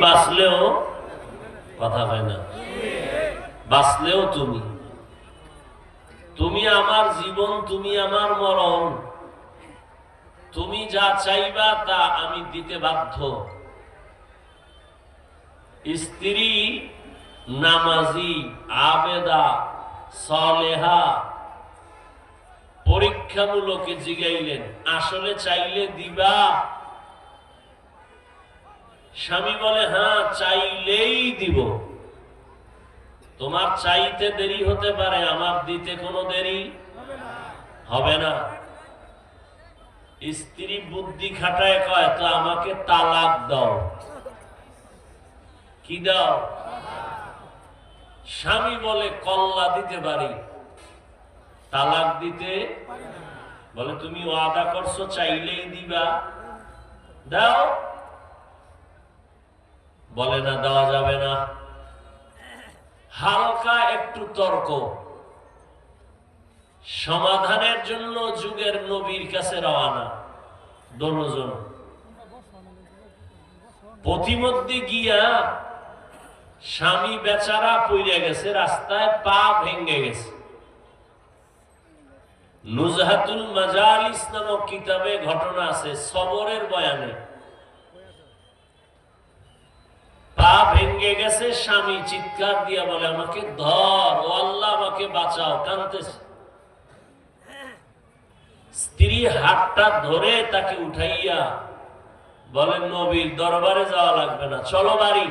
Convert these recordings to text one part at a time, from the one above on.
বাঁচলেও কথা হয় না, বাঁচলেও তুমি, তুমি আমার জীবন, তুমি আমার মরণ, তুমি যা চাইবা তা আমি দিতে বাধ্য। স্ত্রী নামাজি, আবেদা, সলেহা, পরীক্ষামূলকে জিগাইলেন, আসলে চাইলে দিবা? স্বামী বলে হ্যাঁ, চাইলেই দিব। তোমার চাইতে দেরি হতে পারে, আমার দিতে কোনো দেরি হবে না। স্ত্রী বুদ্ধি খাটায় কয়, তো আমাকে তালাক দাও। কি দাও? স্বামী বলে কল্লা দিতে পারি, তালাক দিতে বলে তুমি ওয়াদা করছো চাইলেই দিবা, দাও। বলে না, দেওয়া যাবে না। হালকা একটু তর্ক, সমাধানের জন্য যুগের নবীর কাছে রওনা দোনোজন। পথিমধ্যে গিয়া স্বামী বেচারা পইড়ে গেছে, রাস্তায় পা ভেঙে গেছে। নুজহাতুল মাজালিস নামক কিতাবে ঘটনা আছে, সবরের বয়ানে। পা ভেঙে গেছে, স্বামী চিৎকার দিয়া বলে আমাকে ধর, ও আল্লাহ আমাকে বাঁচাও, কাঁদতেছে। স্ত্রী হাতটা ধরে তাকে উঠাইয়া বলেন নবীর দরবারে যাওয়া লাগবে না, চলো বাড়ি।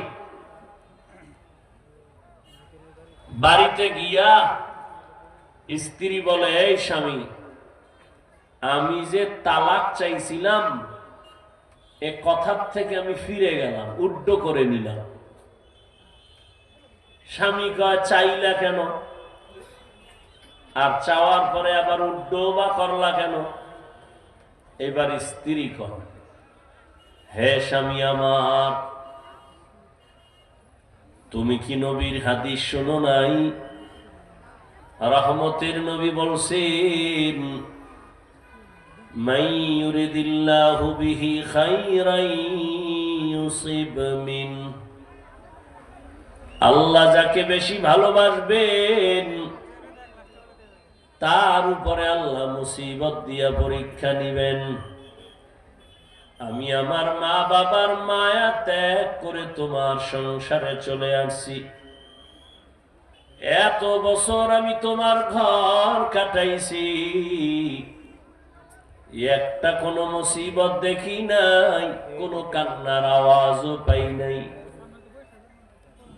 বাড়িতে গিয়া স্ত্রী বলে, এই স্বামী, আমি যে তালাক চাইছিলাম এ কথার থেকে আমি ফিরে গেলাম, উড্ড করে নিলাম। স্বামী কয়, চাইলা কেন? আর চাওয়ার পরে আবার উড্ড বা করলা কেন? এবার স্ত্রী কয়, হে স্বামী আমার, তুমি কি নবীর হাদিস শোনো নাই? রহমতের নবী বলছেন, মান ইউরিদিল্লাহু বিহি খাইরান ইউসিব মিন, আল্লাহ যাকে বেশি ভালোবাসবেন তার উপরে আল্লাহ মুসিবত দিয়া পরীক্ষা নিবেন। আমি আমার মা বাবার মায়া ত্যাগ করে তোমার সংসারে চলে আসছি, এত বছর আমি তোমার ঘর কাটাইছি, একটা কোনো মুসিবত দেখি নাই, কোনো কান্নার আওয়াজও পাই নাই।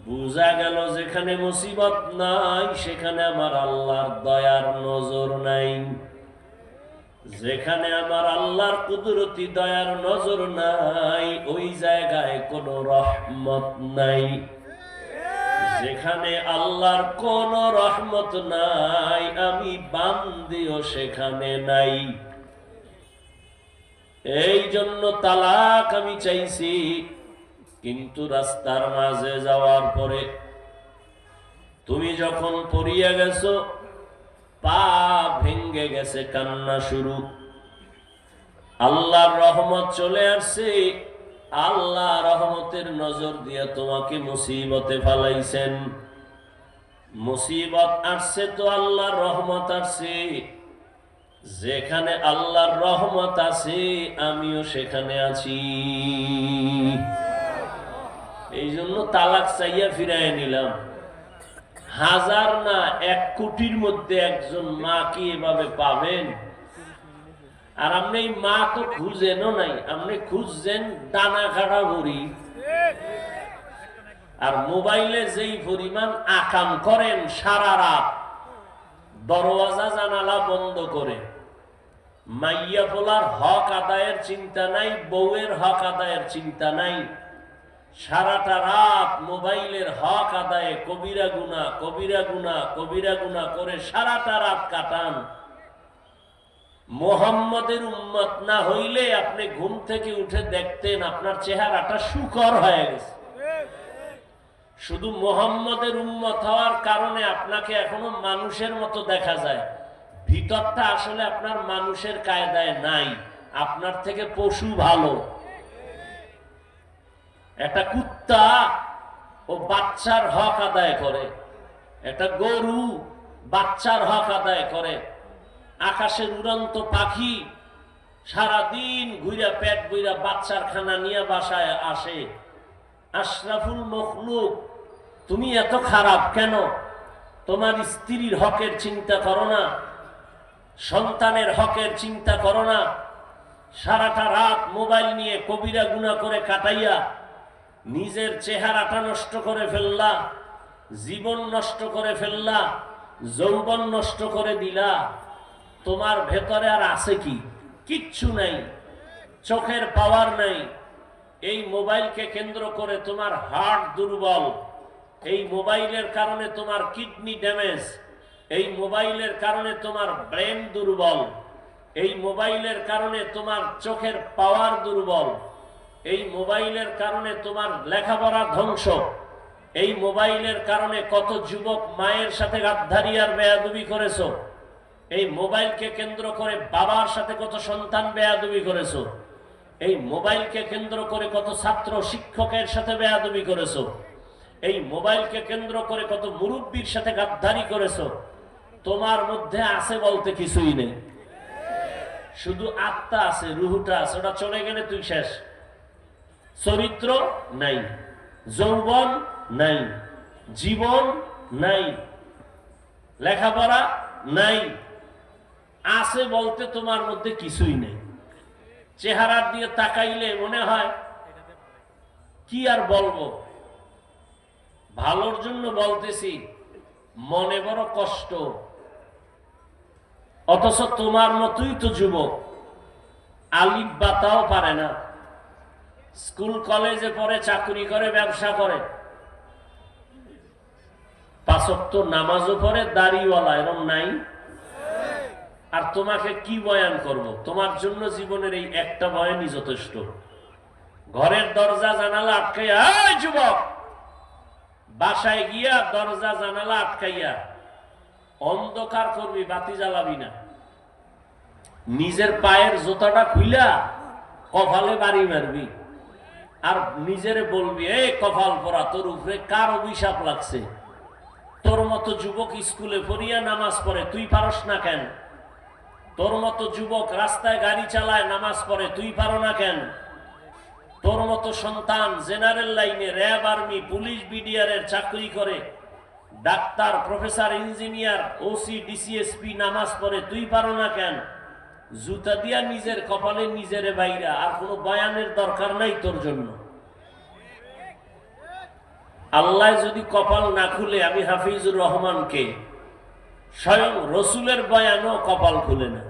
বুঝা গেল যেখানে মুসিবত নাই সেখানে আমার আল্লাহর দয়ার নজর নাই, যেখানে আমার আল্লাহর কুদরতি দয়ার নজর নাই ওই জায়গায় কোনো রহমত নাই, যেখানে আল্লাহর কোন রহমত নাই আমি বান্দিও সেখানে নাই। এই জন্য তালাক আমি চাইছি, কিন্তু রাস্তার মাঝে যাওয়ার পরে তুমি যখন পড়িয়া গেছো, পা ভেঙ্গে গেছে, কান্না শুরু, আল্লাহর রহমত চলে আসছে, আল্লাহ রহমতের নজর দিয়ে তোমাকে মুসিবতে ফালাইছেন। মুসিবত আসছে তো আল্লাহর রহমত আসছে, যেখানে আল্লাহর রহমত আছে আমিও সেখানে আছি। এই জন্য তালাক চাইয়া ফিরাই নিলাম। হাজার না 1 কোটির মধ্যে একজন মা কি এভাবে পাবেন? আর আপনি এই মা তো খুঁজেনও নাই, আপনি খুঁজছেন দানা কাটা ভরি। আর মোবাইলে যেই পরিমাণ আকাম করেন সারা রাত, দরওয়াজা জানালা বন্ধ করে, মাইয়া পোলার হক আদায়ের চিন্তা নাই, বউয়ের হক আদায়ের চিন্তা নাই, সারাটা রাত মোবাইলের হক আদায়ে কবিরা গুনাহ কবিরা গুনাহ কবিরা গুনাহ করে সারাটা রাত কাটান। মুহাম্মদের উম্মত না হইলে আপনি ঘুম থেকে উঠে দেখতেন আপনার চেহারাটা শুকর হয়ে গেছে। শুধু মুহাম্মদের উম্মত হওয়ার কারণে আপনাকে এখনো মানুষের মতো দেখা যায়, ভিতরটা আসলে আপনার মানুষের কায়দায় নাই, আপনার থেকে পশু ভালো। একটা কুত্তা ও বাচ্চার হক আদায় করে, একটা গরু বাচ্চার হক আদায় করে, আকাশের উড়ন্ত পাখি সারাদিন ঘুরা পেট বইরা বাচ্চার খানা নিয়ে বাসায় আসে। আশরাফুল মখলুক, তুমি এত খারাপ কেন? তোমার স্ত্রীর হকের চিন্তা করো না, সন্তানের হকের চিন্তা করো না। সারাটা রাত মোবাইল নিয়ে কবিরা গুনাহ করে কাটাইয়া নিজের চেহারাটা নষ্ট করে ফেললা, জীবন নষ্ট করে ফেললা, যৌবন নষ্ট করে দিলা। তোমার ভেতরে আর আছে কি? কিচ্ছু নাই, চোখের পাওয়ার নাই। এই মোবাইলকে কেন্দ্র করে তোমার হার্ট দুর্বল, এই মোবাইলের কারণে তোমার কিডনি ড্যামেজ, এই মোবাইলের কারণে তোমার ব্রেন দুর্বল, এই মোবাইলের কারণে তোমার চোখের পাওয়ার দুর্বল, এই মোবাইলের কারণে তোমার লেখাপড়া ধ্বংস, এই মোবাইলের কারণে কত যুবক মায়ের সাথে গাদ্দারি আর বেয়াদবি করেছো, এই মোবাইলকে কেন্দ্র করে বাবার সাথে কত সন্তান বেয়াদবি করেছো, এই মোবাইলকে কেন্দ্র করে কত ছাত্র শিক্ষকের সাথে বেয়াদবি করেছো, এই মোবাইলকে কেন্দ্র করে কত মুরব্বীর সাথে গাদ্দারি করেছো। তোমার মধ্যে আছে বলতে কিছুই নেই, শুধু আত্মা আছে, রুহুটা আছে, ওটা চলে গেলে তুই শেষ। চরিত্র নাই, যৌবন নাই, জীবন নাই, লেখাপড়া নাই, আছে বলতে তোমার মধ্যে কিছুই নেই। চেহারার দিয়ে তাকাইলে মনে হয় কি আর বলবো, ভালোর জন্য বলতেছি, মনে বড় কষ্ট। অথচ তোমার মতোই তো যুবক, আলিফ বাতাও পারে না, স্কুল কলেজে পড়ে, চাকরি করে, ব্যবসা করে, 5 ওয়াক্ত নামাজও পড়ে, দাড়িওয়ালা, এরকম নাই। আর তোমাকে কি বয়ান করব? তোমার জন্য জীবনের এই একটা বয়ানই যথেষ্ট। ঘরের দরজা জানালা আটকাইয়া, এই যুবক, বাসায় গিয়া দরজা জানালা আটকাইয়া অন্ধকার করবি, বাতি জ্বালাবি না, নিজের পায়ের জুতাটা খুইলা কপালে বাড়ি মারবি, আর নিজেরে বলবি, এই কপাল পরা, তোর উপরে কার অভিশাপ লাগছে? তোর মতো যুবক স্কুলে পড়িয়া নামাজ পড়ে, তুই পারস না কেন? তোর মতো যুবক রাস্তায় গাড়ি চালায়, নামাজ পড়ে, তুই পারো না কেন? তোর মতো সন্তান জেনারেল লাইনে, র্যাব, আর্মি, পুলিশ, বিডিআরের চাকরি করে, doctor, professor, engineer, OC, DC SP নামাজ পড়ে, তুই পারো না কেন? জুতা দিয়া নিজের কপালে নিজেরে বাইরা, আর কোনো বয়ানের দরকার নাই তোর জন্য। আল্লাহ যদি কপাল না খুলে, আমি হাফিজুর রহমানকে, স্বয়ং রসুলের বয়ানও কপাল খুলে না।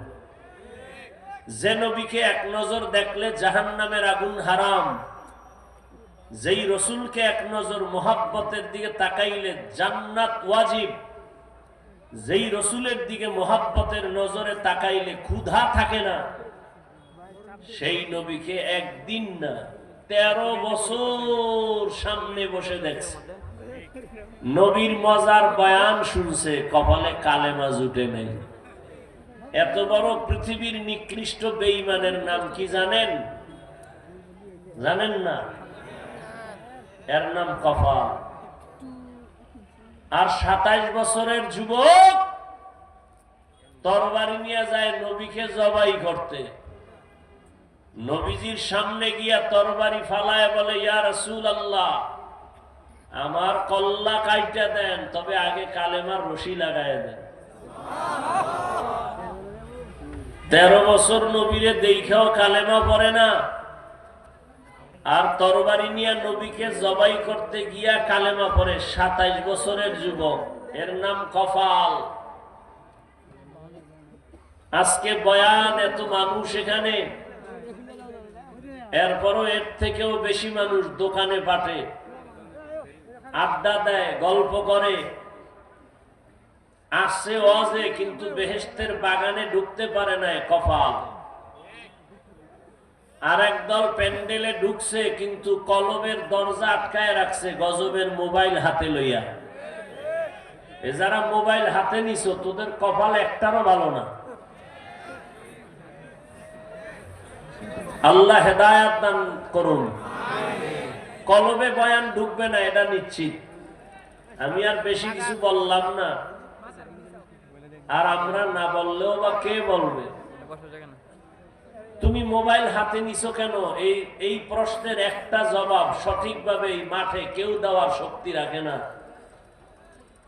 যে নবীকে এক নজর দেখলে জাহান্নামের আগুন হারাম, যেই রসুলকে এক নজর মোহাব্বতের দিকে তাকাইলে জান্নাত ওয়াজিব, যেই রসুলের দিকে মোহাব্বতের নজরে তাকাইলে ক্ষুধা থাকে না, সেই নবীকে একদিন না 13 বছর সামনে বসে দেখছে, নবীর মজার বয়ান শুনছে, কপালে কালেমা জুটে নেই। এত বড় পৃথিবীর নিকৃষ্ট বেঈমানের নাম কি জানেন? জানেন না? এর নাম কপাল। আর 27 বছরের যুবক তরবারি নিয়ে যায় নবীকে জবাই করতে, নবীজির সামনে গিয়া তরবারি ফালায় বলে, ইয়া রাসূলুল্লাহ, আমার কল্লা কাইটা দেন, তবে আগে কালেমার রশি লাগায় দেন। 13 বছর নবীরে দেখাও কালেমা পড়ে না, আর তরবারি নিয়ে নবীকে জবাই করতে গিয়া কালেমা পড়ে 27 বছরের যুবক। এর নাম কপাল। আজকে বয়ান, এত মানুষ এখানে, এরপরও এর থেকেও বেশি মানুষ দোকানে পাঠে, আড্ডা দেয়, গল্প করে, আসছে ওয়াজে, কিন্তু বেহেশতের বাগানে ঢুকতে পারে না, কপাল। আর একদল প্যান্ডেলে ঢুকছে, কিন্তু কলবের দরজা আটকায় রাখছে গজবের মোবাইল হাতে লইয়া। এ যারা মোবাইল হাতে নিছো, তোদের কপাল একটারও ভালো না। আল্লাহ হেদায়াত দান করুন। কলবে বয়ান ঢুকবে না, এটা নিশ্চিত। আমি আর বেশি কিছু বললাম না, আর আমরা না বললেও বা কে বলবে? তুমি মোবাইল হাতে নিছো কেন? এই প্রশ্নের একটা জবাব সঠিকভাবে এই মাঠে কেউ দেওয়ার শক্তি রাখে না।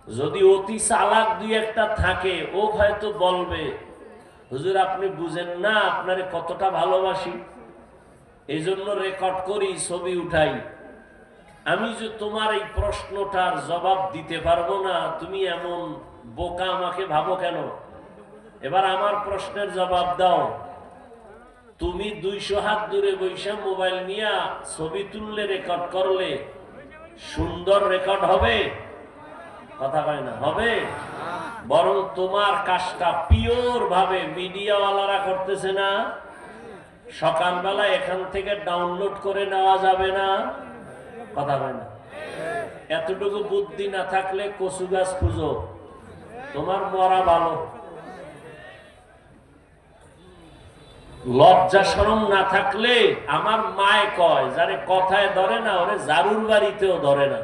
যদি অতি চালাক দুই একটা থাকে, ও হয়তো বলবে, হুজুর আপনি বুঝেন না আপনারে কতটা ভালোবাসি, এই জন্য রেকর্ড করি, ছবি উঠাই। আমি যে তোমার এই প্রশ্নটার জবাব দিতে পারবো না, তুমি এমন বোকা আমাকে ভাবো কেন? এবার আমার প্রশ্নের জবাব দাও। তুমি 200 হাত দূরে বৈশা মোবাইল নিয়ে ছবি তুললে, রেকর্ড করলে, সুন্দর রেকর্ড হবে? কথা কয় না, হবে? বরং তোমার কাজটা পিওর ভাবে মিডিয়াওয়ালারা করতেছে না? সকালবেলা এখান থেকে ডাউনলোড করে নেওয়া যাবে না? কথা কয় না। এতটুকু বুদ্ধি না থাকলে কচু গাছ খুঁজো, তোমার মরা ভালো। লজ্জা শরম না থাকলে, আমার মায় কয়, যারে কথায় ধরে না ওরে জারুর বাড়িতেও ধরে না।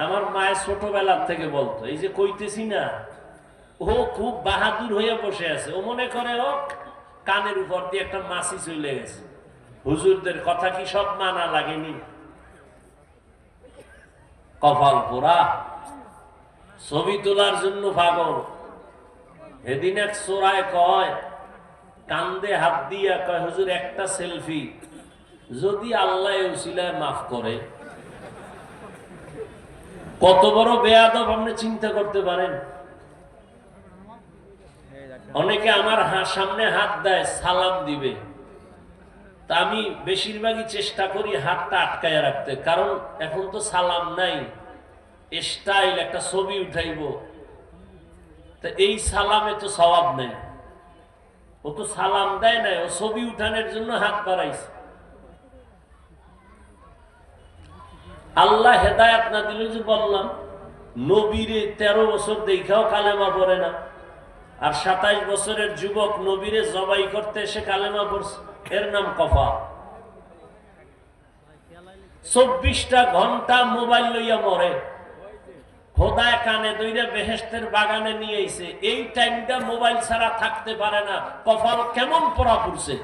আমার মায়ের ছোটবেলার থেকে বলতো, এই যে কইতেছি না, ও খুব বাহাদুর হয়ে বসে আছে, ও মনে করে ও কানের উপর দিয়ে একটা মাছি চলে গেছে। হুজুরদের কথা কি সব মানা লাগেনি? কপাল পোড়া, ছবি তোলার জন্য পাগল। এদিন এক চোরায় কয়, কান্দে হাত দিয়া কয়, হুজুর একটা সেলফি যদি আল্লাহ উসিলায় মাফ করে। কত বড় বেয়াদব আপনি চিন্তা করতে পারেন? অনেকে আমার সামনে হাত দেয়, সালাম দিবে, তা আমি বেশিরভাগই চেষ্টা করি হাতটা আটকায় রাখতে, কারণ এখন তো সালাম নাই, স্টাইল একটা ছবি উঠাইব, তা এই সালামে তো সওয়াব নেই। ও তো সালাম দেয় নাই, ও ছবি উঠানোর জন্য হাত বাড়াইছে। আল্লাহ হেদায়াত না দিলে, যে বললাম, নবীরে 13 বছর দেখাও কালেমা পড়ে না, আর 27 বছরের যুবক নবীরে জবাই করতে এসে কালেমা পড়ছে, এর নাম কফা। 24টা ঘন্টা মোবাইল লইয়া মরে, খোদায় কানে দইরা বেহেশতের বাগানে নিয়ে আইছে, এই টাইমটা মোবাইল ছাড়া থাকতে পারে না। কফাল কেমন পড়া পড়ছে!